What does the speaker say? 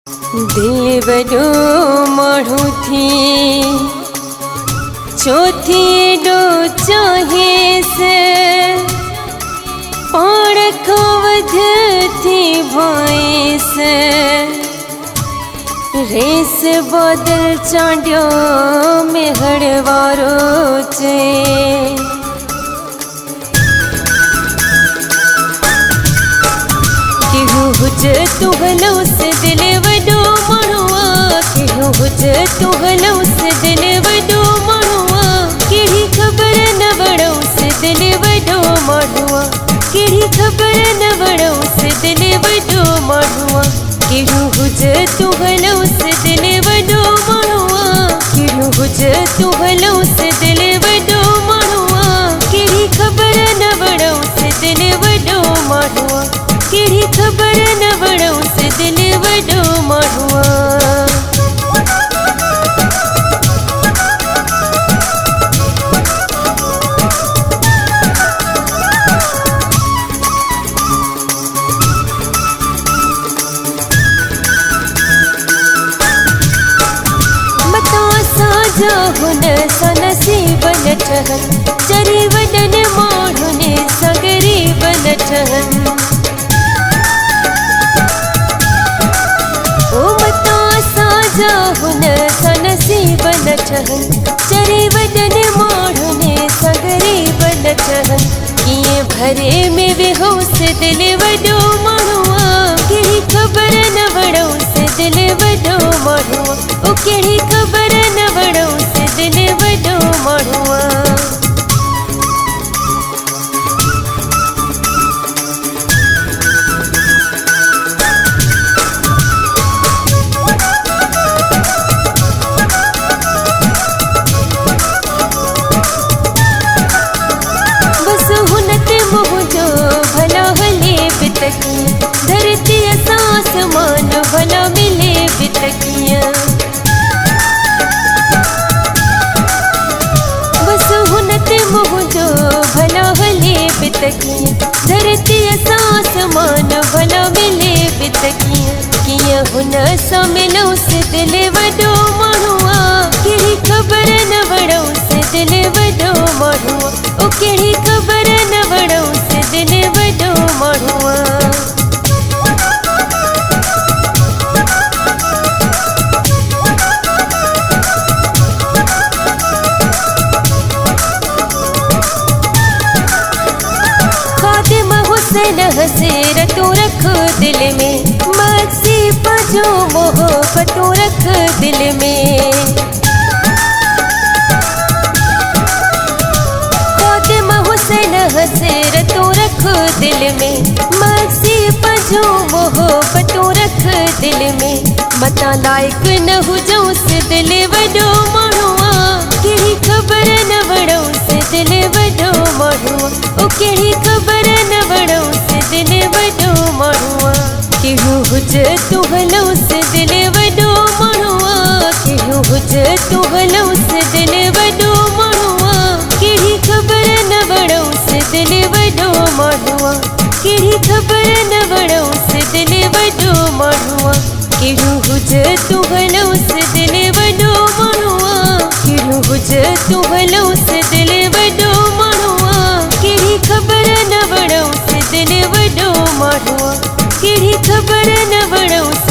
दिल वॾो माण्हू थी चौथी एॾो चाहेसि पाण खां वधि थी भाएसि रेस बादल चांडियो मेहर वारो चए केहू हुजे तूं हलोस दिल वॾो माण्हू केहू हुजे तूं हलोस दिल वॾो माण्हू कहिड़ी ख़बर न वणोस दिल वॾो माण्हू कहिड़ी ख़बर न वणोस दिल वॾो माण्हू केहू हुजे तूं हलोस दिल वॾो माण्हू केहू हुजे तूं हलोस दिल वॾो माण्हू कहिड़ी ख़बर न वणोस दिल वॾो माण्हू कहिड़ी ख़बर न वणोस दिल वॾो माण्हू हुन सां नसीब न ठहनि चरी वॾनि माण्हुनि सां ग़रीब न ठहनि ओ मतां असांजा हुन सां नसीब न ठहनि चरी वॾनि माण्हुनि सां ग़रीब न ठहनि कीअं भरे में विहोस दिल वॾो माण्हू कहिड़ी ख़बर न वणोस दिल वॾो माण्हू ओ कहिड़ी ख़बर न वणोस दिल वॾो माण्हू बस हुन ते मुंहिंजो भला हले बि त कीअं धरतीअ सां आसमान भला मिले बि त कीअं मुंहिंजो भला हले बि त कीअं धरतीअ सां आसमान भला मिले बि त कीअं हुन सां मिलोस दिल वॾो माण्हू कहिड़ी ख़बर न वणोस दिल वॾो माण्हू ओ कहिड़ी ख़बर न वणोस दिल वॾो माण्हू हुसैन हसरतों रख दिल में मक्सी पजो मोहब्बतों रख दिल में खातिमा हुसैन हसरतों रख दिल में मक्सी पजो मोहब्बतों रख दिल में मता लाइक न हुजोस दिल वॾो माण्हू कहिड़ी ख़बर न वणोस दिल वॾो माण्हू ओ कहिड़ी ख़बर न वणोस दिल वॾो माण्हू केहू हुजे तूं हलोस दिल वॾो माण्हू केहू हुजे तूं हलोस दिल वॾो माण्हू कहिड़ी ख़बर न वणोस दिल वॾो माण्हू कहिड़ी ख़बर न वणोस दिल वॾो माण्हू केहू हुजे तूं हलोस दिल वॾो माण्हू केहू हुजे तूं हलोस दिल वॾो माण्हू कहिड़ी ख़बर न वणोस दिल वॾो माण्हू कहिड़ी ख़बर न वणोस